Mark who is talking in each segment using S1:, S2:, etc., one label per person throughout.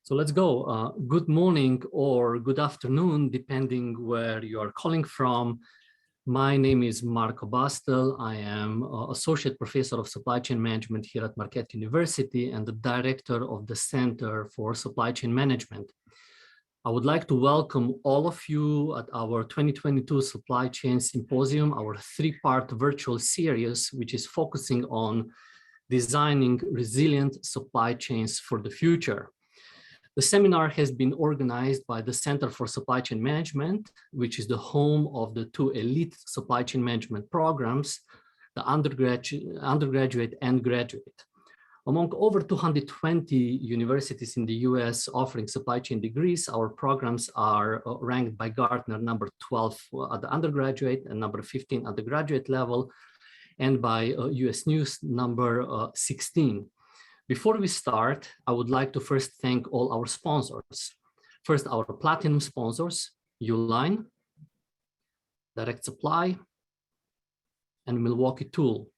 S1: So let's go. Good morning or good afternoon, depending where you are calling from. My name is Marco Bastel. I am Associate Professor of Supply Chain Management here at Marquette University and the Director of the Center for Supply Chain Management. I would like to welcome all of you at our 2022 Supply Chain Symposium, our three-part virtual series, which is focusing on designing resilient supply chains for the future. The seminar has been organized by the Center for Supply Chain Management, which is the home of the two elite supply chain management programs, the undergraduate and graduate. Among over 220 universities in the US offering supply chain degrees, our programs are ranked by Gartner number 12 at the undergraduate and number 15 at the graduate level, and by US News number 16. Before we start, I would like to first thank all our sponsors. First, our platinum sponsors, Uline, Direct Supply, and Milwaukee Tool.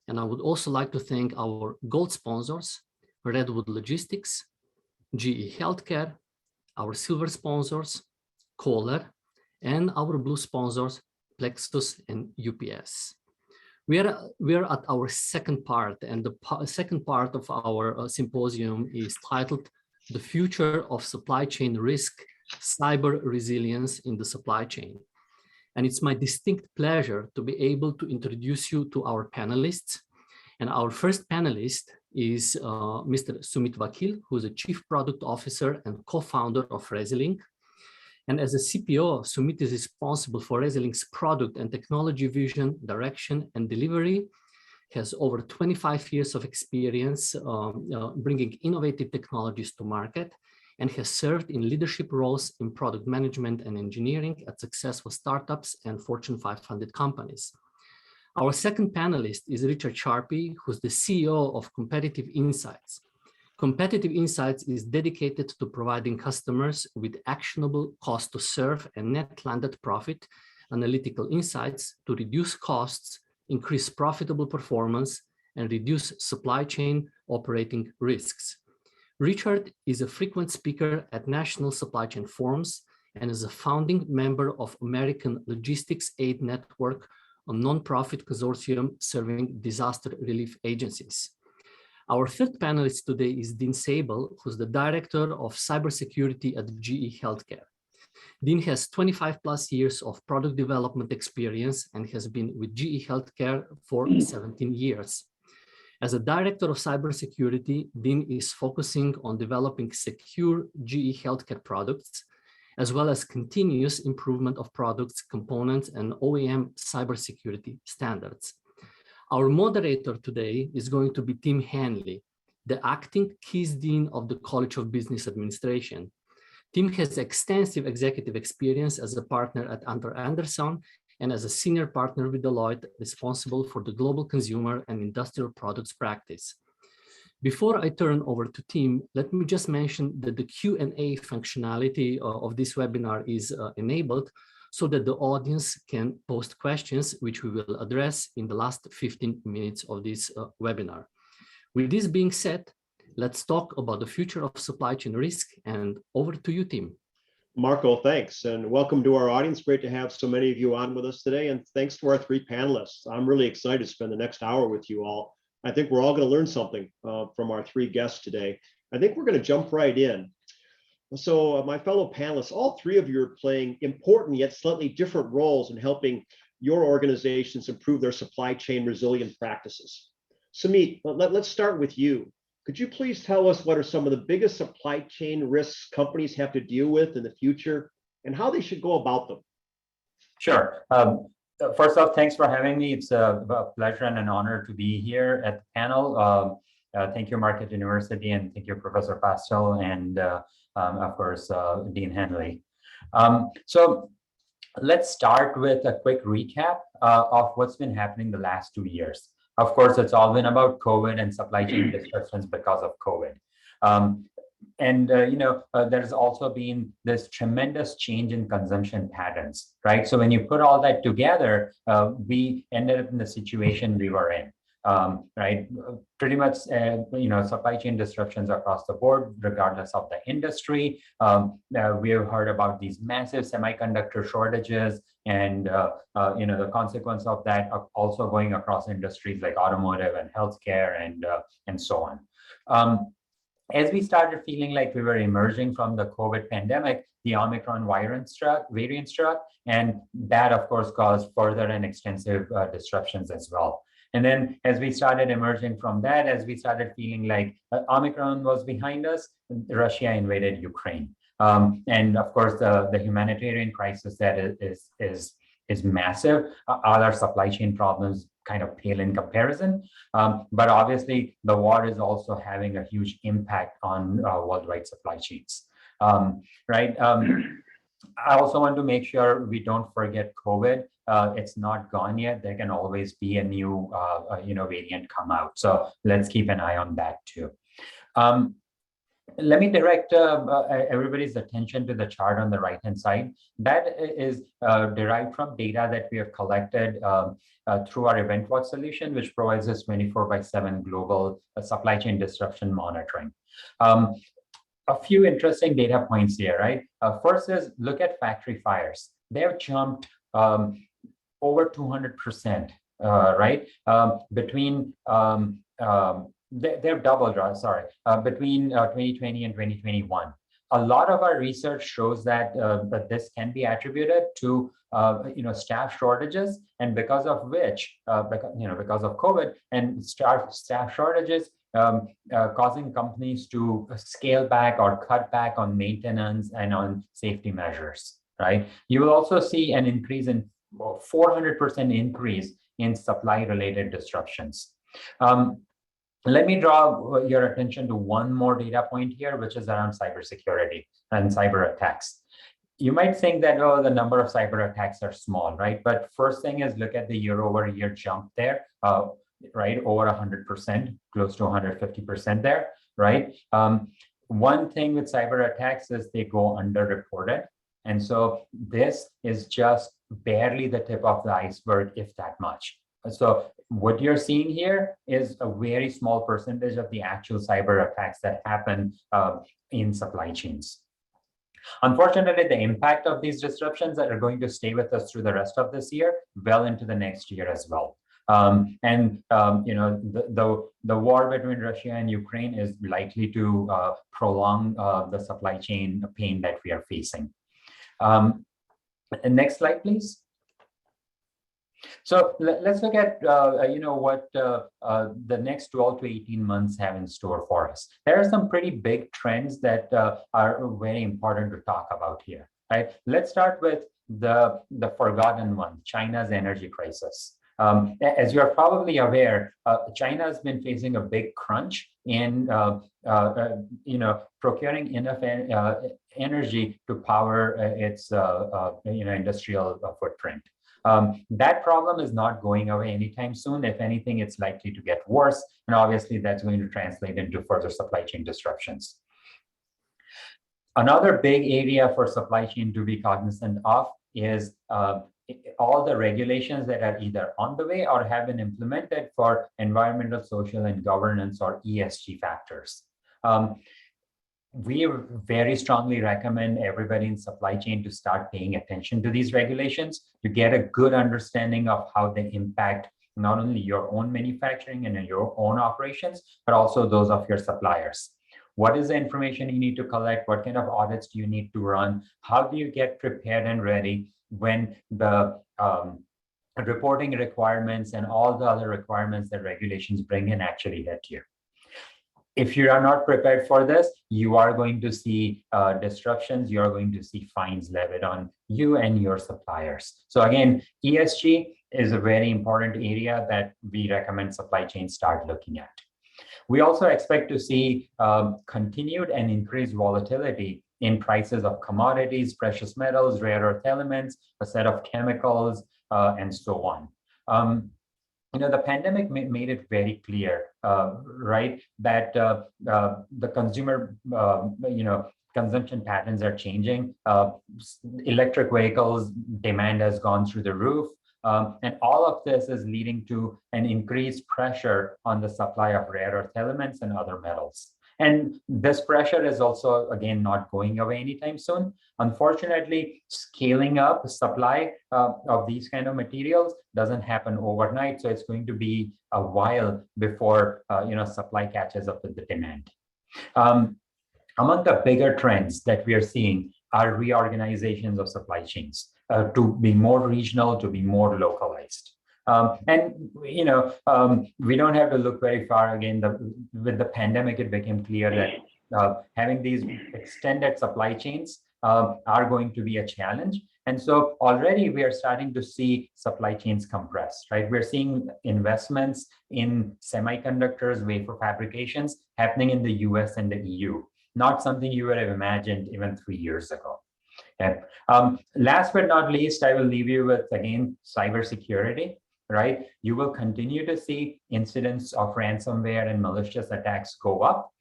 S1: And I would also like to thank our gold sponsors, Redwood Logistics, GE Healthcare, our silver sponsors, Kohler, and our blue sponsors, Plexus and UPS. We are at our second part, and the second part of our symposium is titled The Future of Supply Chain Risk, Cyber Resilience in the Supply Chain. And it's my distinct pleasure to be able to introduce you to our panelists. And our first panelist is Mr. Sumit Vakil, who is a Chief Product Officer and co-founder of Resilink. And as a CPO, Sumit is responsible for Resilink's product and technology vision, direction, and delivery. He has over 25 years of experience bringing innovative technologies to market, and has served in leadership roles in product management and engineering at successful startups and Fortune 500 companies. Our second panelist is Richard Sharpey, who's the CEO of Competitive Insights. Competitive Insights is dedicated to providing customers with actionable cost to serve and net landed profit analytical insights to reduce costs, increase profitable performance, and reduce supply chain operating risks. Richard is a frequent speaker at national supply chain forums and is a founding member of American Logistics Aid Network, a nonprofit consortium serving disaster relief agencies. Our third panelist today is Dean Sable, who's the Director of Cybersecurity at GE Healthcare. Dean has 25 plus years of product development experience and has been with GE Healthcare for 17 years. As a Director of Cybersecurity, Dean is focusing on developing secure GE Healthcare products, as well as continuous improvement of products, components, and OEM cybersecurity standards. Our moderator today is going to be Tim Hanley, the acting Keys Dean of the College of Business Administration. Tim has extensive executive experience as a partner at Arthur Andersen and as a senior partner with Deloitte, responsible for the global consumer and industrial products practice. Before I turn over to Tim, let me just mention that the Q&A functionality of this webinar is enabled, so that the audience can post questions, which we will address in the last 15 minutes of this webinar. With this being said, let's talk about the future of supply chain risk, and over to you, Tim.
S2: Marco, thanks, and welcome to our audience. Great to have so many of you on with us today, and thanks to our three panelists. I'm really excited to spend the next hour with you all. I think we're all going to learn something from our three guests today. I think we're going to jump right in. So my fellow panelists, all three of you are playing important yet slightly different roles in helping your organizations improve their supply chain resilient practices. Sumit, let's start with you. Could you please tell us what are some of the biggest supply chain risks companies have to deal with in the future and how they should go about them?
S3: Sure. First off, thanks for having me. It's a pleasure and an honor to be here at the panel. Thank you, Marquette University, and thank you, Professor Pastel, and of course, Dean Hanley. So let's start with a quick recap of what's been happening the last 2 years. Of course, it's all been about COVID and supply chain disruptions because of COVID. There's also been this tremendous change in consumption patterns, right? So when you put all that together, we ended up in the situation we were in. right? Pretty much, supply chain disruptions across the board, regardless of the industry. We have heard about these massive semiconductor shortages, and the consequence of that are also going across industries like automotive and healthcare and so on. As we started feeling like we were emerging from the COVID pandemic, the Omicron variant struck, and that, of course, caused further and extensive disruptions as well. And then as we started emerging from that, as we started feeling like Omicron was behind us, Russia invaded Ukraine. And of course, the humanitarian crisis that is massive. All our supply chain problems kind of pale in comparison. But obviously, the war is also having a huge impact on worldwide supply chains, right? I also want to make sure we don't forget COVID. It's not gone yet. There can always be a new, variant come out. So let's keep an eye on that too. Let me direct everybody's attention to the chart on the right-hand side. That is derived from data that we have collected through our EventWatch solution, which provides us 24/7 global supply chain disruption monitoring. A few interesting data points here, right? First is look at factory fires. They've jumped over 200%, right? They've doubled, between 2020 and 2021. A lot of our research shows that this can be attributed to staff shortages, and because of which, because of COVID and staff shortages, causing companies to scale back or cut back on maintenance and on safety measures, right? You will also see an increase in 400% increase in supply-related disruptions. Let me draw your attention to one more data point here, which is around cybersecurity and cyber attacks. You might think that, the number of cyber attacks are small, right? But first thing is look at the year-over-year jump there, right? Over 100%, close to 150% there, right? One thing with cyber attacks is they go underreported. And so this is just barely the tip of the iceberg, if that much. So what you're seeing here is a very small percentage of the actual cyber attacks that happen in supply chains. Unfortunately, the impact of these disruptions are going to stay with us through the rest of this year, well into the next year as well. The war between Russia and Ukraine is likely to prolong the supply chain pain that we are facing. Next slide, please. So let's look at what the next 12 to 18 months have in store for us. There are some pretty big trends that are very important to talk about here. Right? Let's start with the forgotten one, China's energy crisis. As you're probably aware, China has been facing a big crunch in procuring enough energy to power its industrial footprint. That problem is not going away anytime soon. If anything, it's likely to get worse. And obviously, that's going to translate into further supply chain disruptions. Another big area for supply chain to be cognizant of is all the regulations that are either on the way or have been implemented for environmental, social, and governance, or ESG factors. We very strongly recommend everybody in supply chain to start paying attention to these regulations to get a good understanding of how they impact not only your own manufacturing and your own operations, but also those of your suppliers. What is the information you need to collect? What kind of audits do you need to run? How do you get prepared and ready when the reporting requirements and all the other requirements that regulations bring in actually hit you? If you are not prepared for this, you are going to see disruptions. You are going to see fines levied on you and your suppliers. So again, ESG is a very important area that we recommend supply chain start looking at. We also expect to see continued and increased volatility in prices of commodities, precious metals, rare earth elements, a set of chemicals, and so on. The pandemic made it very clear, right, that the consumer, consumption patterns are changing. Electric vehicles demand has gone through the roof. And all of this is leading to an increased pressure on the supply of rare earth elements and other metals. And this pressure is also, again, not going away anytime soon. Unfortunately, scaling up supply of these kind of materials doesn't happen overnight. So it's going to be a while before supply catches up with the demand. Among the bigger trends that we are seeing are reorganizations of supply chains to be more regional, to be more localized. We don't have to look very far. Again, with the pandemic, it became clear that having these extended supply chains are going to be a challenge. And so already we are starting to see supply chains compress, right? We're seeing investments in semiconductors, wafer fabrications happening in the US and the EU, not something you would have imagined even 3 years ago. Okay. Last but not least, I will leave you with, again, cybersecurity, right? You will continue to see incidents of ransomware and malicious attacks go up.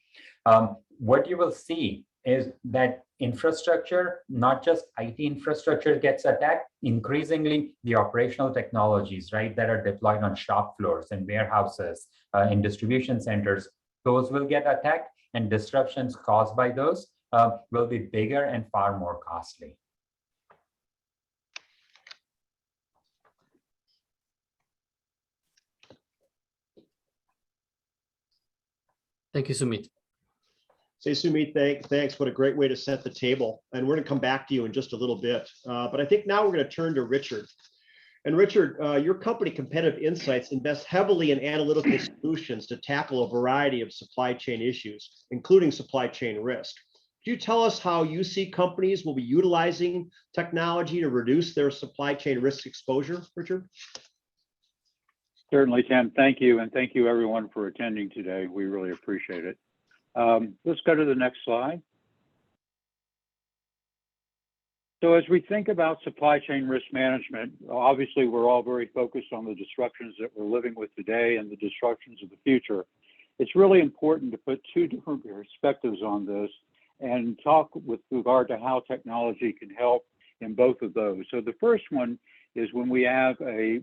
S3: What you will see is that infrastructure, not just IT infrastructure gets attacked, increasingly the operational technologies, right, that are deployed on shop floors and warehouses, in distribution centers, those will get attacked, and disruptions caused by those will be bigger and far more costly.
S1: Thank you, Sumit.
S2: Say, Sumit, thanks. What a great way to set the table. And we're going to come back to you in just a little bit. But I think now we're going to turn to Richard. And Richard, your company, Competitive Insights, invests heavily in analytical solutions to tackle a variety of supply chain issues, including supply chain risk. Could you tell us how you see companies will be utilizing technology to reduce their supply chain risk exposure, Richard?
S4: Certainly, Tim. Thank you. And thank you, everyone, for attending today. We really appreciate it. Let's go to the next slide. So as we think about supply chain risk management, obviously, we're all very focused on the disruptions that we're living with today and the disruptions of the future. It's really important to put two different perspectives on this and talk with regard to how technology can help in both of those. So the first one is when we have a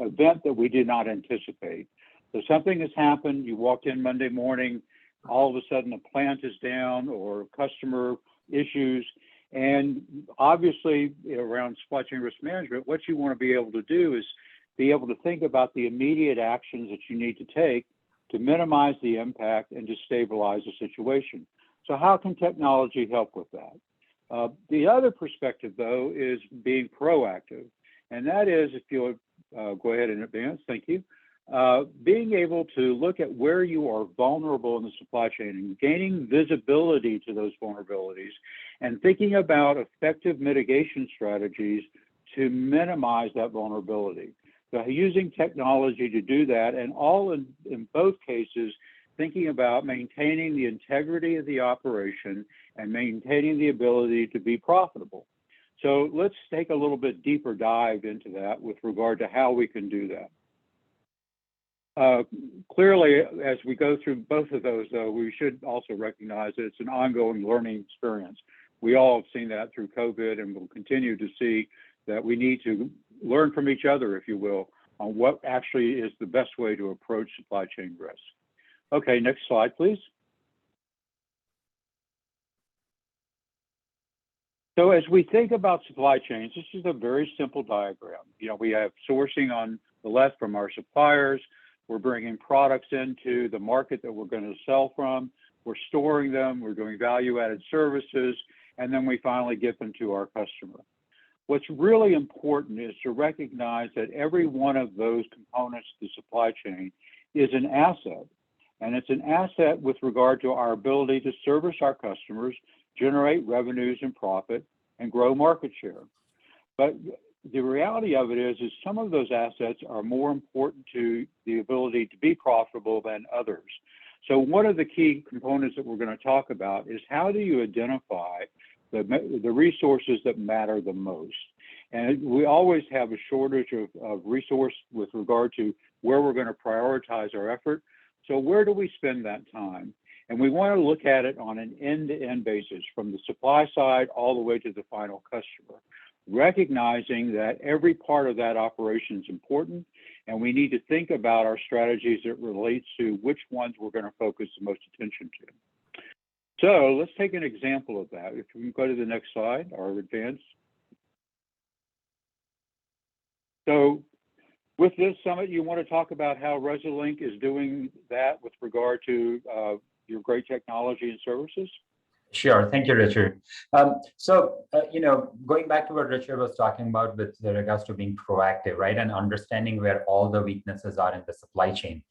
S4: event that we did not anticipate. So something has happened, you walked in Monday morning, all of a sudden a plant is down or customer issues. And obviously around supply chain risk management, what you want to be able to do is be able to think about the immediate actions that you need to take to minimize the impact and to stabilize the situation. So how can technology help with that? The other perspective, though, is being proactive. And that is, if you'll go ahead and advance, thank you. Being able to look at where you are vulnerable in the supply chain and gaining visibility to those vulnerabilities and thinking about effective mitigation strategies to minimize that vulnerability. So using technology to do that, and all in both cases, thinking about maintaining the integrity of the operation and maintaining the ability to be profitable. So let's take a little bit deeper dive into that with regard to how we can do that. Clearly, as we go through both of those, though, we should also recognize that it's an ongoing learning experience. We all have seen that through COVID, and we'll continue to see that we need to learn from each other, if you will, on what actually is the best way to approach supply chain risk. Okay, next slide, please. So as we think about supply chains, this is a very simple diagram. You know, we have sourcing on the left from our suppliers. We're bringing products into the market that we're going to sell from. We're storing them. We're doing value-added services. And then we finally get them to our customer. What's really important is to recognize that every one of those components of the supply chain is an asset. And it's an asset with regard to our ability to service our customers, generate revenues and profit, and grow market share. But the reality of it is some of those assets are more important to the ability to be profitable than others. So one of the key components that we're going to talk about is how do you identify the resources that matter the most? And we always have a shortage of resource with regard to where we're going to prioritize our effort. So where do we spend that time? And we want to look at it on an end-to-end basis, from the supply side all the way to the final customer. recognizing that every part of that operation is important, and we need to think about our strategies that relates to which ones we're going to focus the most attention to. So let's take an example of that. If we can go to the next slide or advance. So with this summit, you want to talk about how Resolink is doing that with regard to your great technology and services?
S3: Sure. Thank you, Richard. Going back to what Richard was talking about with regards to being proactive, right, and understanding where all the weaknesses are in the supply chain.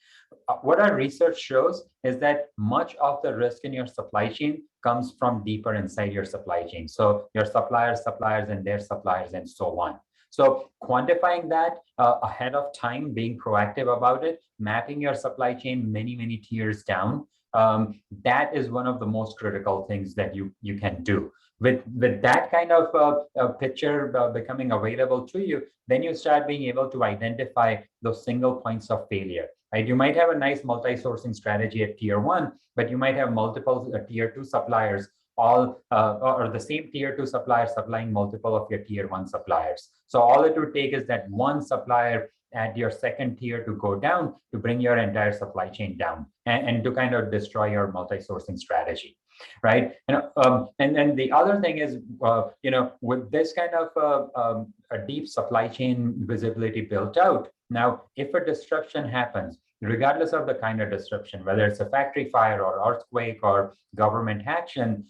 S3: What our research shows is that much of the risk in your supply chain comes from deeper inside your supply chain. So your suppliers, and their suppliers, and so on. So quantifying that ahead of time, being proactive about it, mapping your supply chain many tiers down, that is one of the most critical things that you can do. With that kind of picture becoming available to you, then you start being able to identify those single points of failure. Right? You might have a nice multi-sourcing strategy at tier 1, but you might have multiple tier 2 suppliers, all or the same tier 2 supplier supplying multiple of your tier 1 suppliers. So all it would take is that one supplier at your second tier to go down to bring your entire supply chain down and to kind of destroy your multi-sourcing strategy, right? And then the other thing is, with this kind of a deep supply chain visibility built out, now if a disruption happens, regardless of the kind of disruption, whether it's a factory fire or earthquake or government action,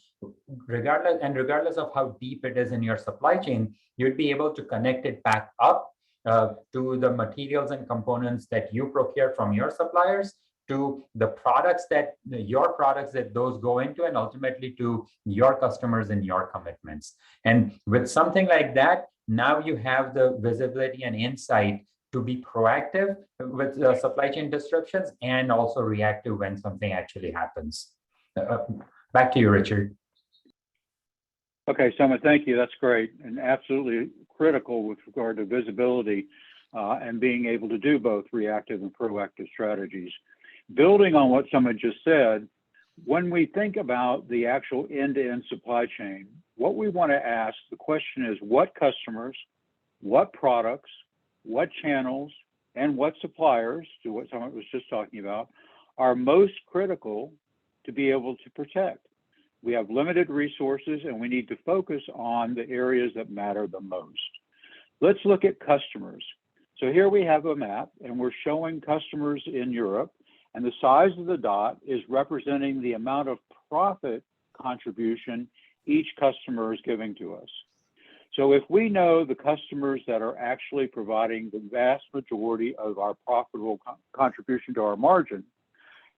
S3: regardless of how deep it is in your supply chain, you'd be able to connect it back up to the materials and components that you procure from your suppliers, to the products that those go into, and ultimately to your customers and your commitments. And with something like that, now you have the visibility and insight to be proactive with supply chain disruptions and also reactive when something actually happens. Back to you, Richard.
S4: Okay, Sumit, thank you. That's great, and absolutely critical with regard to visibility and being able to do both reactive and proactive strategies. Building on what Sumit just said, when we think about the actual end-to-end supply chain, what we want to ask, the question is, what customers, what products, what channels, and what suppliers, to what Sumit was just talking about, are most critical to be able to protect? We have limited resources, and we need to focus on the areas that matter the most. Let's look at customers. So here we have a map, and we're showing customers in Europe, and the size of the dot is representing the amount of profit contribution each customer is giving to us. So if we know the customers that are actually providing the vast majority of our profitable contribution to our margin,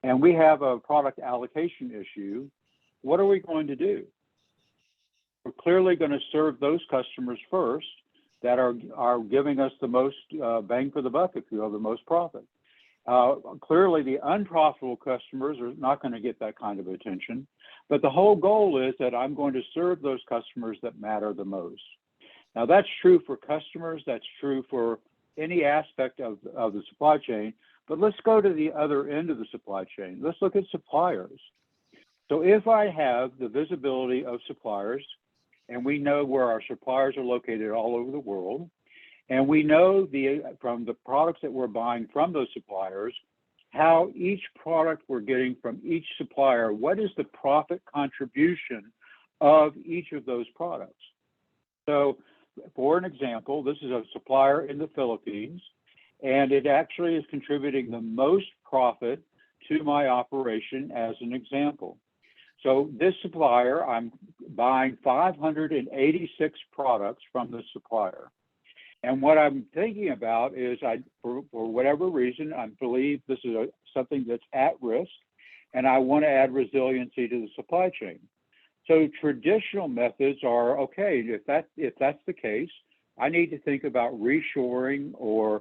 S4: and we have a product allocation issue, what are we going to do? We're clearly going to serve those customers first that are giving us the most bang for the buck, if you will, the most profit. Clearly, the unprofitable customers are not going to get that kind of attention, but the whole goal is that I'm going to serve those customers that matter the most. Now, that's true for customers, that's true for any aspect of the supply chain, but let's go to the other end of the supply chain. Let's look at suppliers. So if I have the visibility of suppliers, and we know where our suppliers are located all over the world, and we know from the products that we're buying from those suppliers, how each product we're getting from each supplier, what is the profit contribution of each of those products? So for an example, this is a supplier in the Philippines, and it actually is contributing the most profit to my operation as an example. So this supplier, I'm buying 586 products from this supplier. And what I'm thinking about is, for whatever reason, I believe this is something that's at risk, and I want to add resiliency to the supply chain. So traditional methods are, okay, if that's the case, I need to think about reshoring or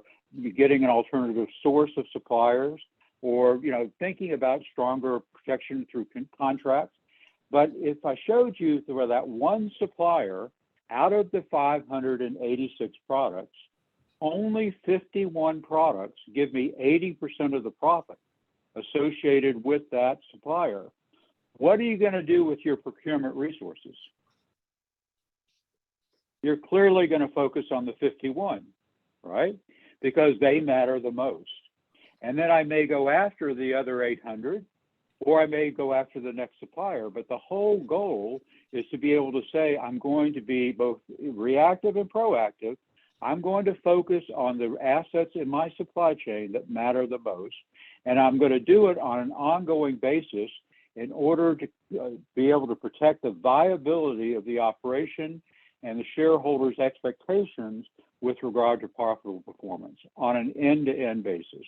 S4: getting an alternative source of suppliers, or thinking about stronger protection through contracts. But if I showed you where that one supplier, out of the 586 products, only 51 products give me 80% of the profit associated with that supplier, what are you going to do with your procurement resources? you're clearly going to focus on the 51, right? Because they matter the most. And then I may go after the other 800, or I may go after the next supplier. But the whole goal is to be able to say, I'm going to be both reactive and proactive. I'm going to focus on the assets in my supply chain that matter the most. And I'm going to do it on an ongoing basis in order to be able to protect the viability of the operation and the shareholders' expectations with regard to profitable performance on an end-to-end basis.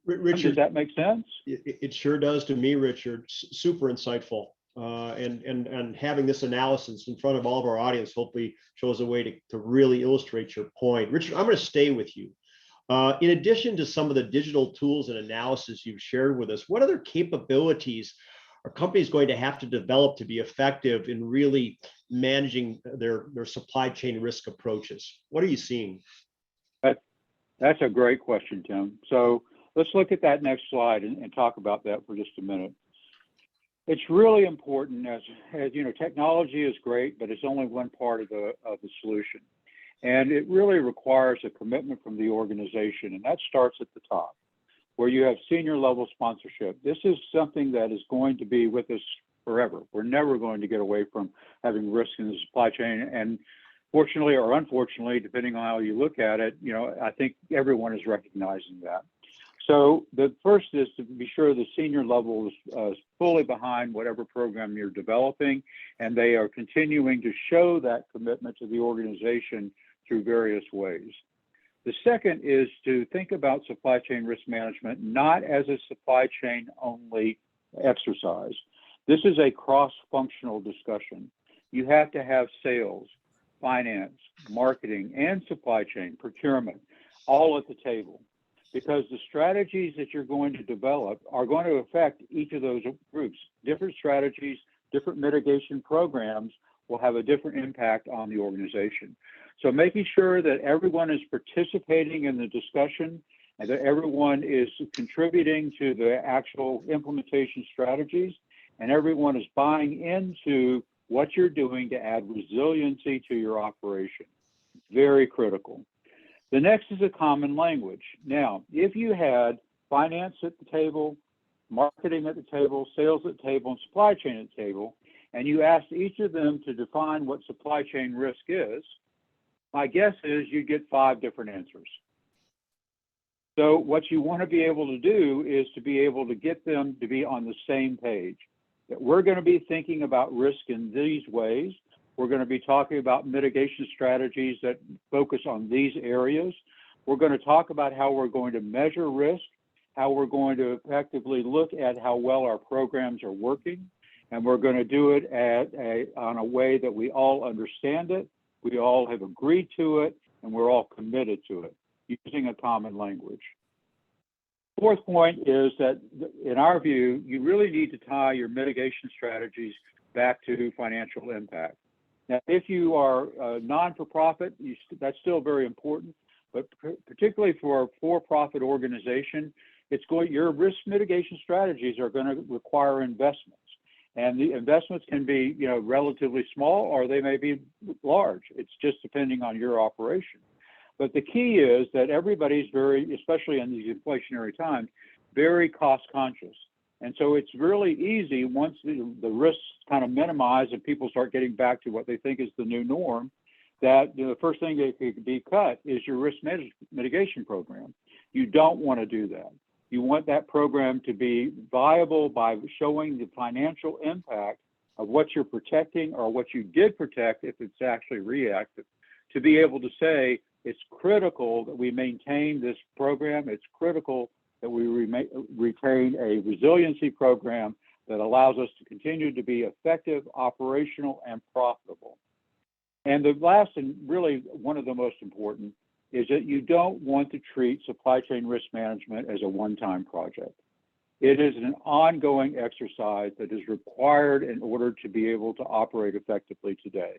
S2: Richard,
S4: does that make sense?
S2: It sure does to me, Richard. Super insightful. And having this analysis in front of all of our audience hopefully shows a way to really illustrate your point. Richard, I'm going to stay with you. In addition to some of the digital tools and analysis you've shared with us, what other capabilities are companies going to have to develop to be effective in really managing their supply chain risk approaches? What are you seeing?
S4: That's a great question, Tim. So let's look at that next slide and talk about that for just a minute. It's really important, as you know, technology is great, but it's only one part of the solution. And it really requires a commitment from the organization, and that starts at the top, where you have senior level sponsorship. This is something that is going to be with us forever. We're never going to get away from having risk in the supply chain. And fortunately or unfortunately, depending on how you look at it, you know, I think everyone is recognizing that. So the first is to be sure the senior level is fully behind whatever program you're developing, and they are continuing to show that commitment to the organization through various ways. The second is to think about supply chain risk management not as a supply chain only exercise. This is a cross-functional discussion. You have to have sales, finance, marketing, and supply chain, procurement, all at the table, because the strategies that you're going to develop are going to affect each of those groups. Different strategies, different mitigation programs will have a different impact on the organization. So making sure that everyone is participating in the discussion and that everyone is contributing to the actual implementation strategies and everyone is buying into what you're doing to add resiliency to your operation. Very critical. The next is a common language. Now, if you had finance at the table, marketing at the table, sales at the table, and supply chain at the table, and you asked each of them to define what supply chain risk is, my guess is you'd get 5 different answers. So what you want to be able to do is to be able to get them to be on the same page, that we're going to be thinking about risk in these ways. We're going to be talking about mitigation strategies that focus on these areas. We're going to talk about how we're going to measure risk, how we're going to effectively look at how well our programs are working, and we're going to do it on a way that we all understand it, we all have agreed to it, and we're all committed to it, using a common language. Fourth point is that, in our view, you really need to tie your mitigation strategies back to financial impact. Now, if you are a non-for-profit, that's still very important, but particularly for a for-profit organization, your risk mitigation strategies are going to require investments. And the investments can be, you know, relatively small, or they may be large. It's just depending on your operation. But the key is that everybody's very, especially in these inflationary times, very cost conscious. And so it's really easy once the risks kind of minimize and people start getting back to what they think is the new norm, that the first thing that could be cut is your risk mitigation program. You don't want to do that. You want that program to be viable by showing the financial impact of what you're protecting or what you did protect if it's actually reactive, to be able to say it's critical that we maintain this program. It's critical that we retain a resiliency program that allows us to continue to be effective, operational, and profitable. And the last, and really one of the most important, is that you don't want to treat supply chain risk management as a one-time project. It is an ongoing exercise that is required in order to be able to operate effectively today.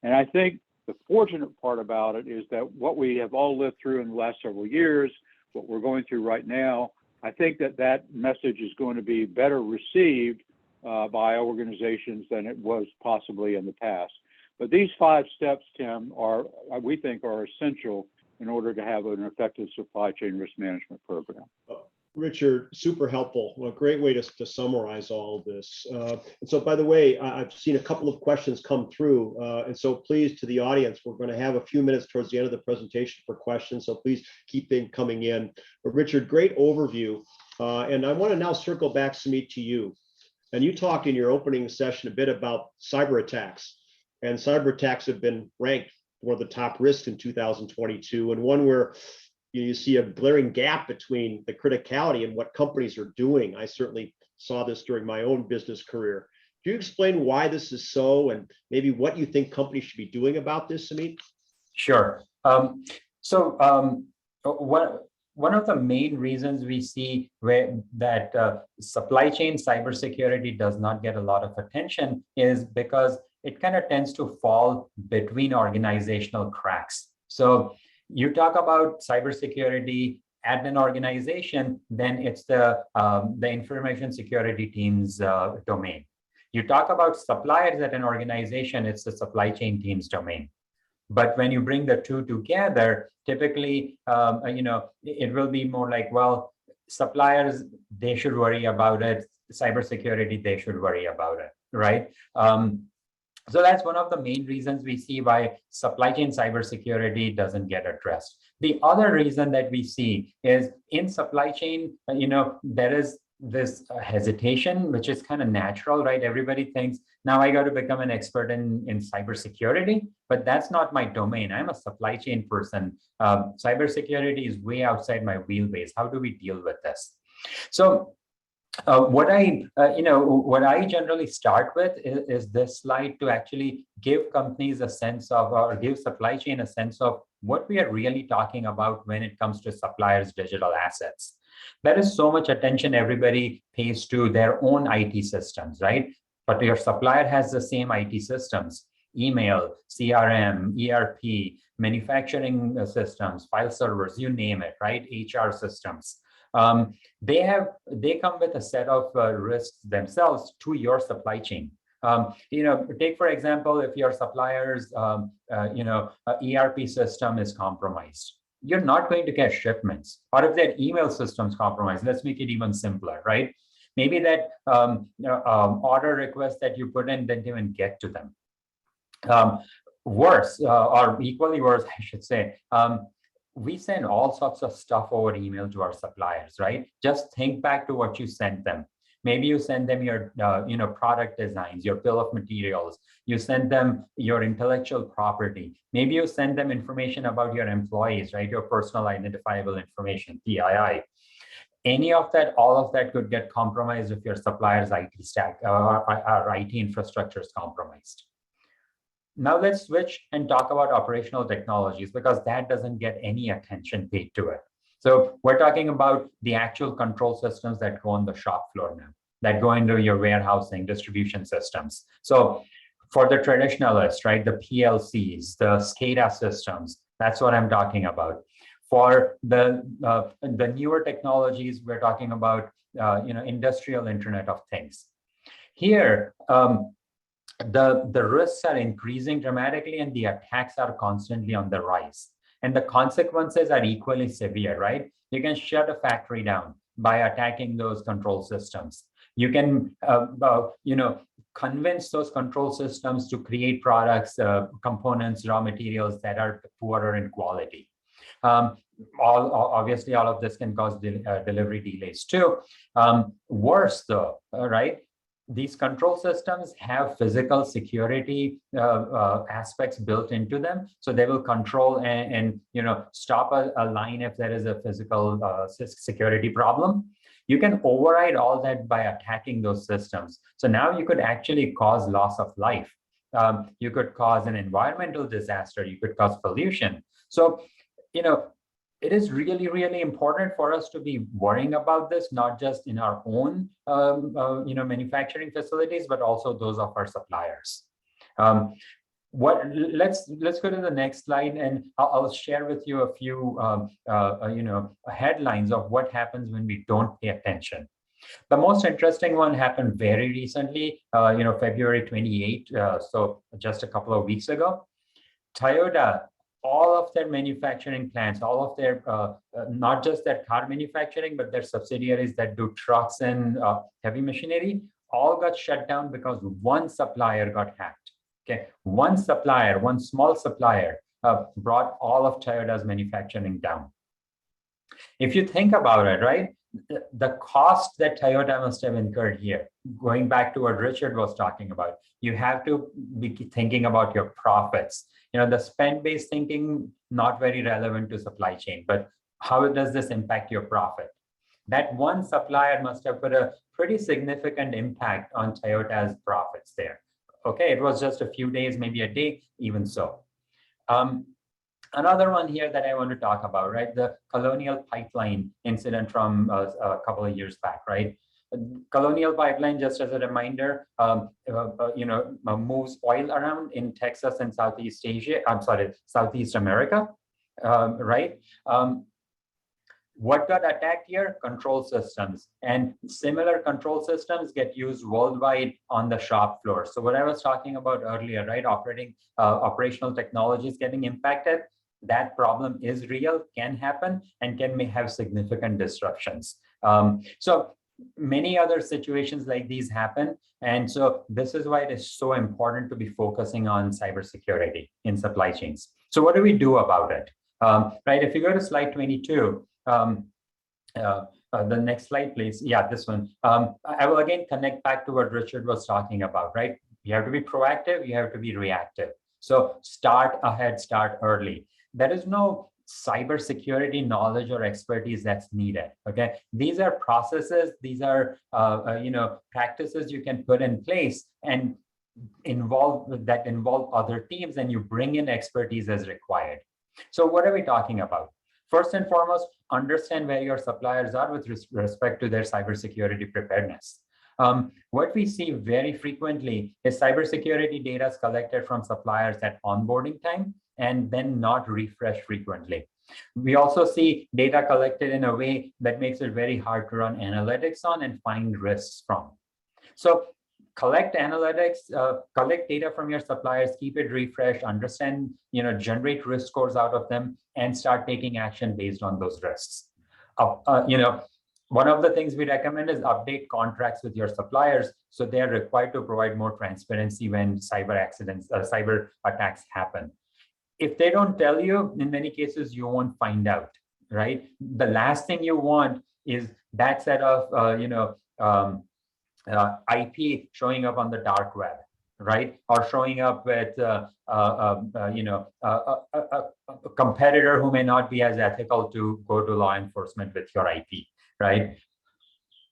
S4: And I think the fortunate part about it is that what we have all lived through in the last several years, what we're going through right now, I think that that message is going to be better received by organizations than it was possibly in the past. But these 5 steps, Tim, are, we think, are essential in order to have an effective supply chain risk management program.
S2: Richard, super helpful. Well, a great way to summarize all of this. And so, by the way, I've seen a couple of questions come through. And so please, to the audience, we're going to have a few minutes towards the end of the presentation for questions. So please keep them coming in. But Richard, great overview. And I want to now circle back, Sumit, to you. And you talked in your opening session a bit about cyber attacks. And cyber attacks have been ranked one of the top risks in 2022, and one where you see a glaring gap between the criticality and what companies are doing. I certainly saw this during my own business career. Do you explain why this is so, and maybe what you think companies should be doing about this, Sumit?
S3: Sure. One of the main reasons we see that supply chain cybersecurity does not get a lot of attention is because it kind of tends to fall between organizational cracks. So you talk about cybersecurity at an organization, then it's the information security team's domain. You talk about suppliers at an organization, it's the supply chain team's domain. But when you bring the two together, typically, it will be more like, well, suppliers, they should worry about it. Cybersecurity, they should worry about it, right? So that's one of the main reasons we see why supply chain cybersecurity doesn't get addressed. The other reason that we see is in supply chain, there is this hesitation, which is kind of natural, right? Everybody thinks, now I got to become an expert in cybersecurity, but that's not my domain. I'm a supply chain person. Cybersecurity is way outside my wheelbase. How do we deal with this? So what I generally start with is this slide to actually give companies a sense of, or give supply chain a sense of what we are really talking about when it comes to suppliers' digital assets. There is so much attention everybody pays to their own IT systems, right? But your supplier has the same IT systems: email, CRM, ERP, manufacturing systems, file servers, you name it, right? HR systems. They come with a set of risks themselves to your supply chain. Take for example, if your supplier's ERP system is compromised, you're not going to get shipments. Or if their email system's compromised, let's make it even simpler, right? Maybe that order request that you put in didn't even get to them. Worse, or equally worse, I should say, we send all sorts of stuff over email to our suppliers, right? Just think back to what you sent them. Maybe you send them your product designs, your bill of materials. You send them your intellectual property. Maybe you send them information about your employees, right? Your personal identifiable information, PII. Any of that, all of that could get compromised if your supplier's IT stack or IT infrastructure is compromised. Now let's switch and talk about operational technologies, because that doesn't get any attention paid to it. So we're talking about the actual control systems that go on the shop floor now, that go into your warehousing, distribution systems. So for the traditionalists, right, the PLCs, the SCADA systems, that's what I'm talking about. For the newer technologies, we're talking about industrial Internet of Things. Here, the risks are increasing dramatically and the attacks are constantly on the rise. And the consequences are equally severe, right? You can shut a factory down by attacking those control systems. You can, convince those control systems to create products, components, raw materials that are poorer in quality. Obviously, all of this can cause delivery delays too. Worse though, right? These control systems have physical security aspects built into them, so they will control and stop a line if there is a physical security problem. You can override all that by attacking those systems. So now you could actually cause loss of life. You could cause an environmental disaster. You could cause pollution. So it is really, really important for us to be worrying about this, not just in our own, manufacturing facilities, but also those of our suppliers. Let's go to the next slide, and I'll share with you a few, headlines of what happens when we don't pay attention. The most interesting one happened very recently, February 28, so just a couple of weeks ago. Toyota, all of their manufacturing plants, all of their, not just their car manufacturing, but their subsidiaries that do trucks and heavy machinery, all got shut down because one supplier got hacked. Okay, one supplier, one small supplier brought all of Toyota's manufacturing down. If you think about it, right, the cost that Toyota must have incurred here, going back to what Richard was talking about, you have to be thinking about your profits. The spend-based thinking, not very relevant to supply chain, but how does this impact your profit? That one supplier must have put a pretty significant impact on Toyota's profits there. Okay, it was just a few days, maybe a day, even so. Another one here that I want to talk about, right? The Colonial Pipeline incident from a couple of years back, right? Colonial Pipeline, just as a reminder, moves oil around in Texas and Southeast America, right? What got attacked here? Control systems, and similar control systems get used worldwide on the shop floor. So what I was talking about earlier, right? Operational technologies getting impacted. That problem is real, can happen, and may have significant disruptions. So many other situations like these happen. And so this is why it is so important to be focusing on cybersecurity in supply chains. So what do we do about it? Right, if you go to slide 22, the next slide, please. Yeah, this one. I will again connect back to what Richard was talking about, right? You have to be proactive, you have to be reactive. So start ahead, start early. There is no cybersecurity knowledge or expertise that's needed. Okay, these are processes, these are practices you can put in place and involve other teams, and you bring in expertise as required. So what are we talking about? First and foremost, understand where your suppliers are with respect to their cybersecurity preparedness. What we see very frequently is cybersecurity data is collected from suppliers at onboarding time and then not refreshed frequently. We also see data collected in a way that makes it very hard to run analytics on and find risks from. So collect analytics, collect data from your suppliers, keep it refreshed, understand, generate risk scores out of them, and start taking action based on those risks. One of the things we recommend is update contracts with your suppliers so they are required to provide more transparency when cyber attacks happen. If they don't tell you, in many cases, you won't find out, right? The last thing you want is that set of, IP showing up on the dark web, right? Or showing up with, a competitor who may not be as ethical to go to law enforcement with your IP, right?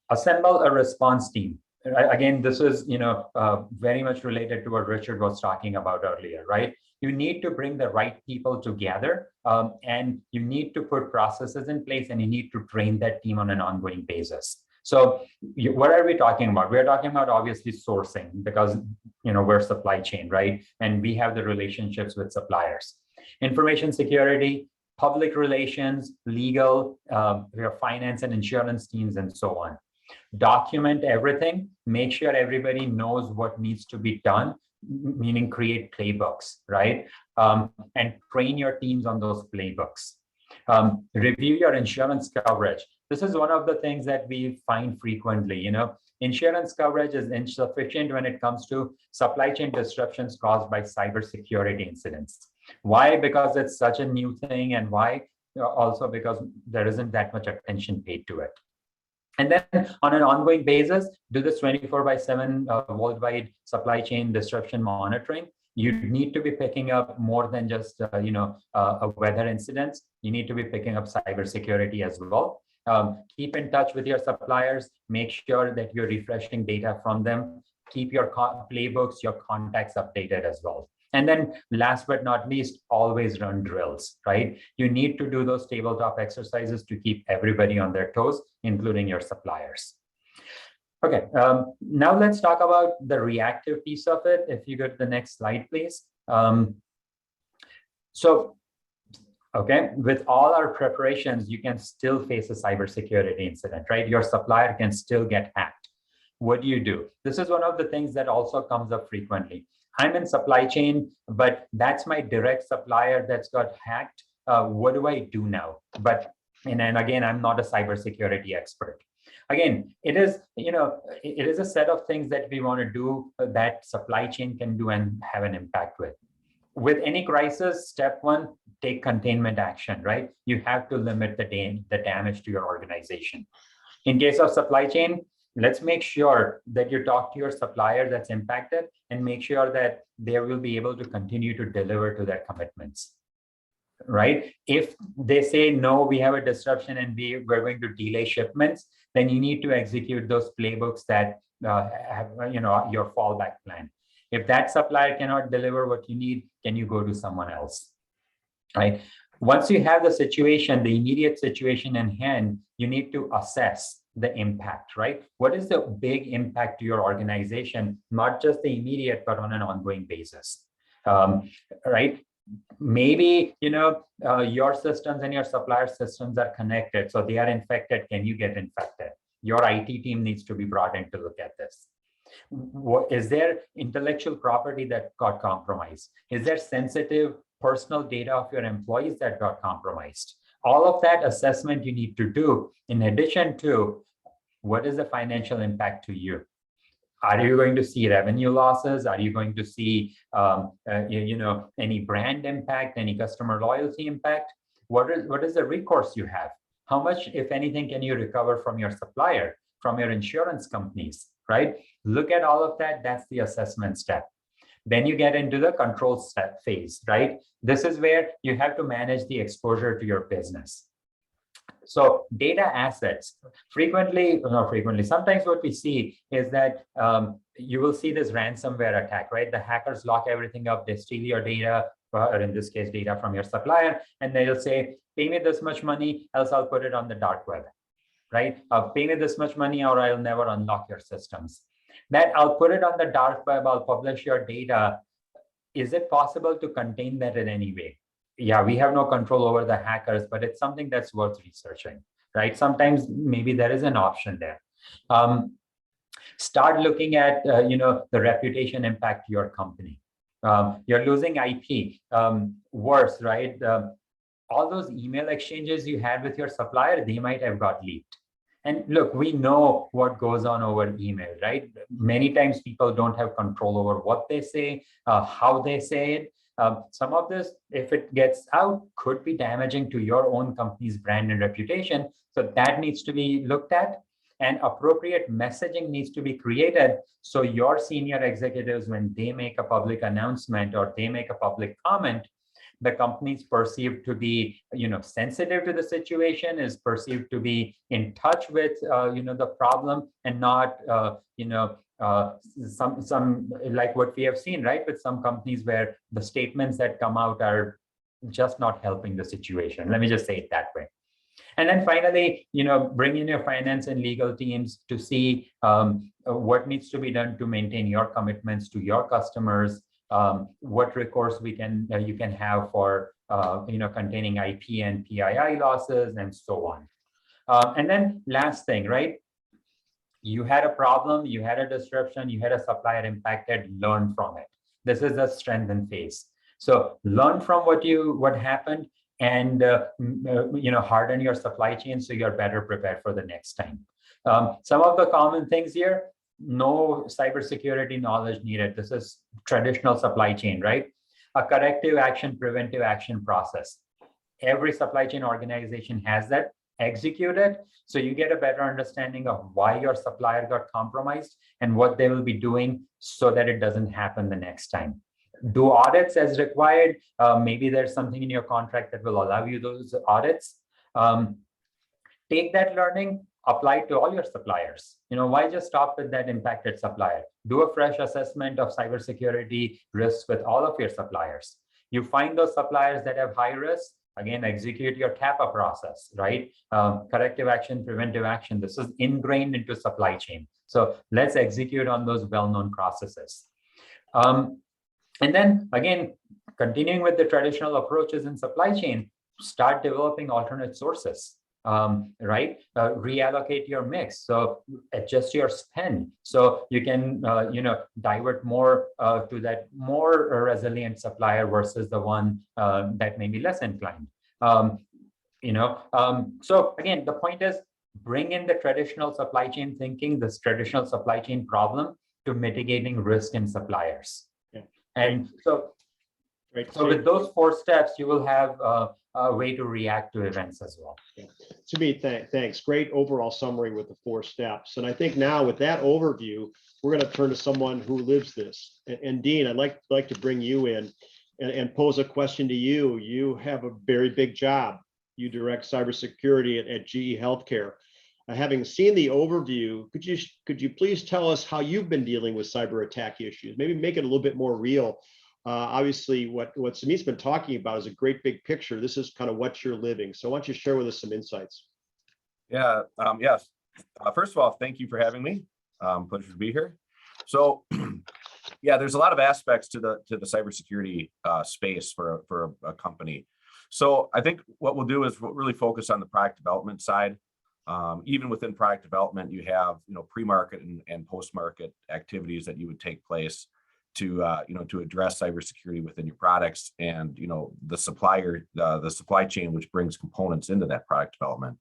S3: Assemble a response team. Again, this is, very much related to what Richard was talking about earlier, right? You need to bring the right people together, and you need to put processes in place, and you need to train that team on an ongoing basis. So what are we talking about? We're talking about obviously sourcing, because we're supply chain, right? And we have the relationships with suppliers. Information security, public relations, legal, we have finance and insurance teams, and so on. Document everything, make sure everybody knows what needs to be done, meaning create playbooks, right? And train your teams on those playbooks. Review your insurance coverage. This is one of the things that we find frequently. Insurance coverage is insufficient when it comes to supply chain disruptions caused by cybersecurity incidents. Why? Because it's such a new thing, and why? Also because there isn't that much attention paid to it. And then on an ongoing basis, do this 24/7 worldwide supply chain disruption monitoring. You need to be picking up more than just weather incidents. You need to be picking up cybersecurity as well. Keep in touch with your suppliers. Make sure that you're refreshing data from them. Keep your playbooks, your contacts updated as well. And then last but not least, always run drills, right? You need to do those tabletop exercises to keep everybody on their toes, including your suppliers. Okay, now let's talk about the reactive piece of it. If you go to the next slide, please. So Okay, with all our preparations, you can still face a cybersecurity incident, right? Your supplier can still get hacked. What do? This is one of the things that also comes up frequently. I'm in supply chain, but that's my direct supplier that's got hacked. What do I do now? And again, I'm not a cybersecurity expert. Again, it is a set of things that we want to do that supply chain can do and have an impact with. With any crisis, step one, take containment action, right? You have to limit the damage to your organization. In case of supply chain, let's make sure that you talk to your supplier that's impacted and make sure that they will be able to continue to deliver to their commitments, right? If they say, no, we have a disruption and we're going to delay shipments, then you need to execute those playbooks that have your fallback plan. If that supplier cannot deliver what you need, can you go to someone else, right? Once you have the situation, the immediate situation in hand, you need to assess the impact, right? What is the big impact to your organization, not just the immediate, but on an ongoing basis, right? Maybe, your systems and your supplier systems are connected, so they are infected. Can you get infected? Your IT team needs to be brought in to look at this. Is there intellectual property that got compromised? Is there sensitive personal data of your employees that got compromised? All of that assessment you need to do, in addition to what is the financial impact to you? Are you going to see revenue losses? Are you going to see any brand impact, any customer loyalty impact? What is the recourse you have? How much, if anything, can you recover from your supplier, from your insurance companies, right? Look at all of that. That's the assessment step. Then you get into the control step phase, right? This is where you have to manage the exposure to your business. So data assets, sometimes what we see is that you will see this ransomware attack, right? The hackers lock everything up, they steal your data, or in this case, data from your supplier, and they'll say, pay me this much money, else I'll put it on the dark web, right? Pay me this much money or I'll never unlock your systems. That I'll put it on the dark web, I'll publish your data. Is it possible to contain that in any way? Yeah, we have no control over the hackers, but it's something that's worth researching, right? Sometimes maybe there is an option there. Start looking at, the reputation impact to your company. You're losing IP. Worse, right? All those email exchanges you had with your supplier, they might have got leaked. And look, we know what goes on over email, right? Many times people don't have control over what they say, how they say it. Some of this, if it gets out, could be damaging to your own company's brand and reputation. So that needs to be looked at, and appropriate messaging needs to be created. So your senior executives, when they make a public announcement or they make a public comment, the company is perceived to be, sensitive to the situation, is perceived to be in touch with, the problem, and not, some like what we have seen, right, with some companies where the statements that come out are just not helping the situation. Let me just say it that way. And then finally, bring in your finance and legal teams to see what needs to be done to maintain your commitments to your customers, what recourse you can have for containing IP and PII losses, and so on. And then last thing, right? You had a problem, you had a disruption, you had a supplier impacted, learn from it. This is the strengthen phase. So learn from what happened, and harden your supply chain so you're better prepared for the next time. Some of the common things here: no cybersecurity knowledge needed. This is traditional supply chain, right? A corrective action, preventive action process. Every supply chain organization has that. Execute it so you get a better understanding of why your supplier got compromised and what they will be doing so that it doesn't happen the next time. Do audits as required. Maybe there's something in your contract that will allow you those audits. Take that learning, apply it to all your suppliers. Why just stop with that impacted supplier? Do a fresh assessment of cybersecurity risks with all of your suppliers. You find those suppliers that have high risk. Again, execute your CAPA process, right? Corrective action, preventive action. This is ingrained into supply chain. So let's execute on those well-known processes. And then again, continuing with the traditional approaches in supply chain, start developing alternate sources. Right? Reallocate your mix. So adjust your spend. So you can, divert more to that more resilient supplier versus the one that may be less inclined. So again, the point is bring in the traditional supply chain thinking, this traditional supply chain problem to mitigating risk in suppliers.
S2: Yeah.
S3: And so
S2: Great.
S3: So with those 4 steps, you will have a way to react to events as well.
S2: Yeah. Sumeet, thanks. Great overall summary with the 4 steps. And I think now with that overview, we're going to turn to someone who lives this. And Dean, I'd like to bring you in and pose a question to you. You have a very big job. You direct cybersecurity at GE Healthcare. Having seen the overview, could you please tell us how you've been dealing with cyber attack issues? Maybe make it a little bit more real. Obviously, what Sumeet's been talking about is a great big picture. This is kind of what you're living. So why don't you share with us some insights?
S5: Yeah, yes. First of all, thank you for having me. Pleasure to be here. So, yeah, there's a lot of aspects to the cybersecurity space for a company. So I think what we'll do is we'll really focus on the product development side. Even within product development, you have pre-market and post-market activities that you would take place to address cybersecurity within your products and the supply chain which brings components into that product development.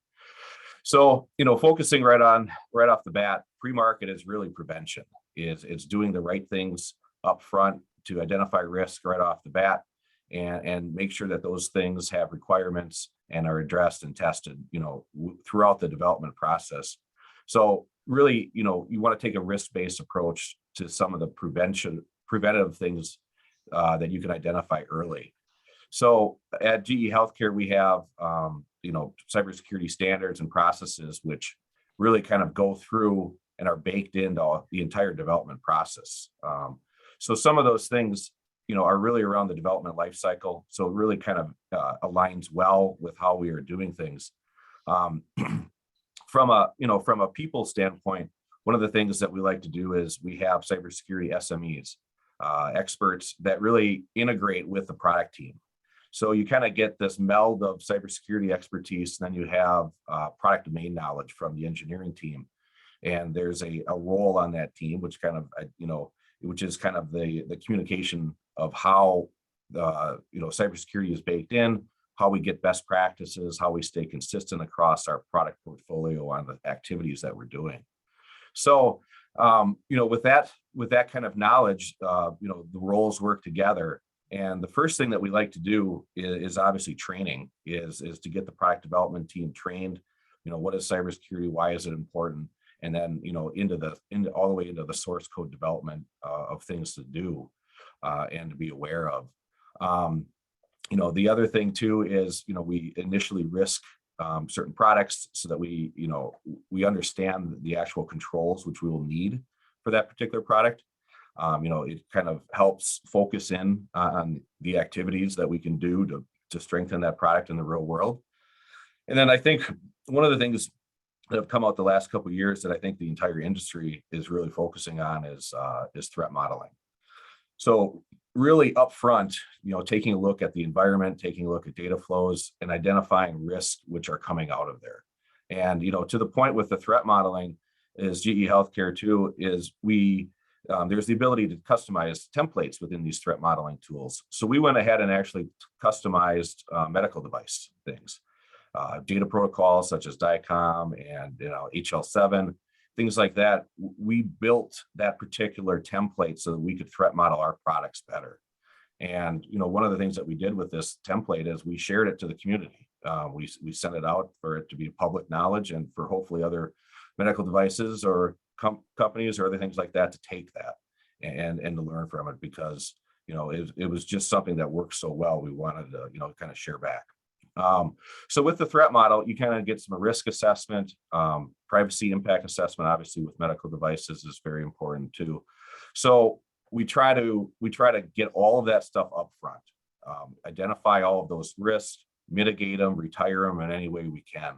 S5: So focusing right off the bat, pre-market is really prevention. It's doing the right things up front to identify risk right off the bat and make sure that those things have requirements and are addressed and tested throughout the development process. So really you want to take a risk-based approach to some of the preventative things that you can identify early. So at GE Healthcare, we have cybersecurity standards and processes which really kind of go through and are baked into the entire development process. So some of those things are really around the development life cycle. So it really kind of aligns well with how we are doing things. From a people standpoint, one of the things that we like to do is we have cybersecurity SMEs, experts that really integrate with the product team. So you kind of get this meld of cybersecurity expertise, and then you have product domain knowledge from the engineering team. And there's a role on that team, which kind of, which is kind of the communication of how cybersecurity is baked in, how we get best practices, how we stay consistent across our product portfolio on the activities that we're doing. So, with that kind of knowledge, the roles work together. And the first thing that we like to do is obviously training, is to get the product development team trained. What is cybersecurity? Why is it important? And then, into all the way into the source code development of things to do and to be aware of. The other thing too is, we initially risk certain products so that we understand the actual controls which we will need for that particular product. It kind of helps focus in on the activities that we can do to strengthen that product in the real world. And then I think one of the things that have come out the last couple of years that I think the entire industry is really focusing on is threat modeling. So really upfront, taking a look at the environment, taking a look at data flows, and identifying risks which are coming out of there. And to the point with the threat modeling is GE Healthcare too, is there's the ability to customize templates within these threat modeling tools. So we went ahead and actually customized medical device things, data protocols such as DICOM and HL7. Things like that. We built that particular template so that we could threat model our products better. And one of the things that we did with this template is we shared it to the community. We sent it out for it to be public knowledge and for hopefully other medical devices or companies or other things like that to take that and to learn from it, because it was just something that worked so well. We wanted to kind of share back. So with the threat model, you kind of get some risk assessment, privacy impact assessment, obviously with medical devices is very important too. So we try to get all of that stuff up front, identify all of those risks, mitigate them, retire them in any way we can.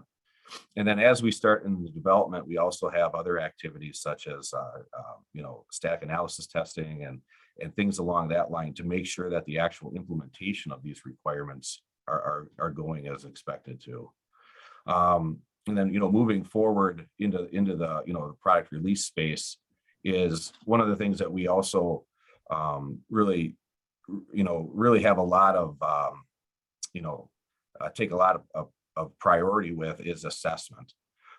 S5: And then as we start in the development, we also have other activities such as, static analysis testing and things along that line to make sure that the actual implementation of these requirements are going as expected to. And then, moving forward into the, the product release space is one of the things that we also really have a lot of, take a lot of priority with is assessment.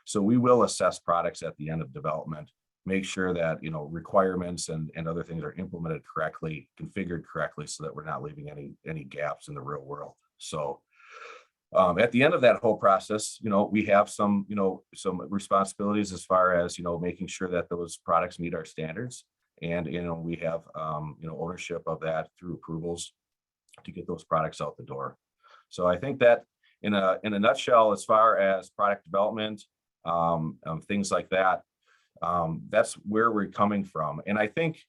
S5: So we will assess products at the end of development, make sure that, requirements and other things are implemented correctly, configured correctly, so that we're not leaving any gaps in the real world. So at the end of that whole process, we have some responsibilities as far as, making sure that those products meet our standards. And, we have, ownership of that through approvals to get those products out the door. So I think that in a nutshell, as far as product development, things like that, that's where we're coming from. And I think,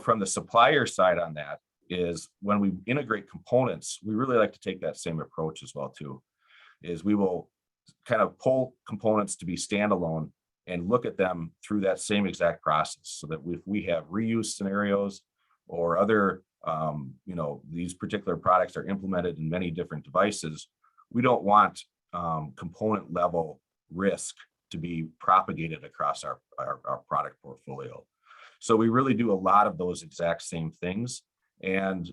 S5: from the supplier side on that, is when we integrate components, we really like to take that same approach as well too, is we will kind of pull components to be standalone and look at them through that same exact process, so that if we have reuse scenarios or other, these particular products are implemented in many different devices, we don't want component level risk to be propagated across our product portfolio. So we really do a lot of those exact same things. And,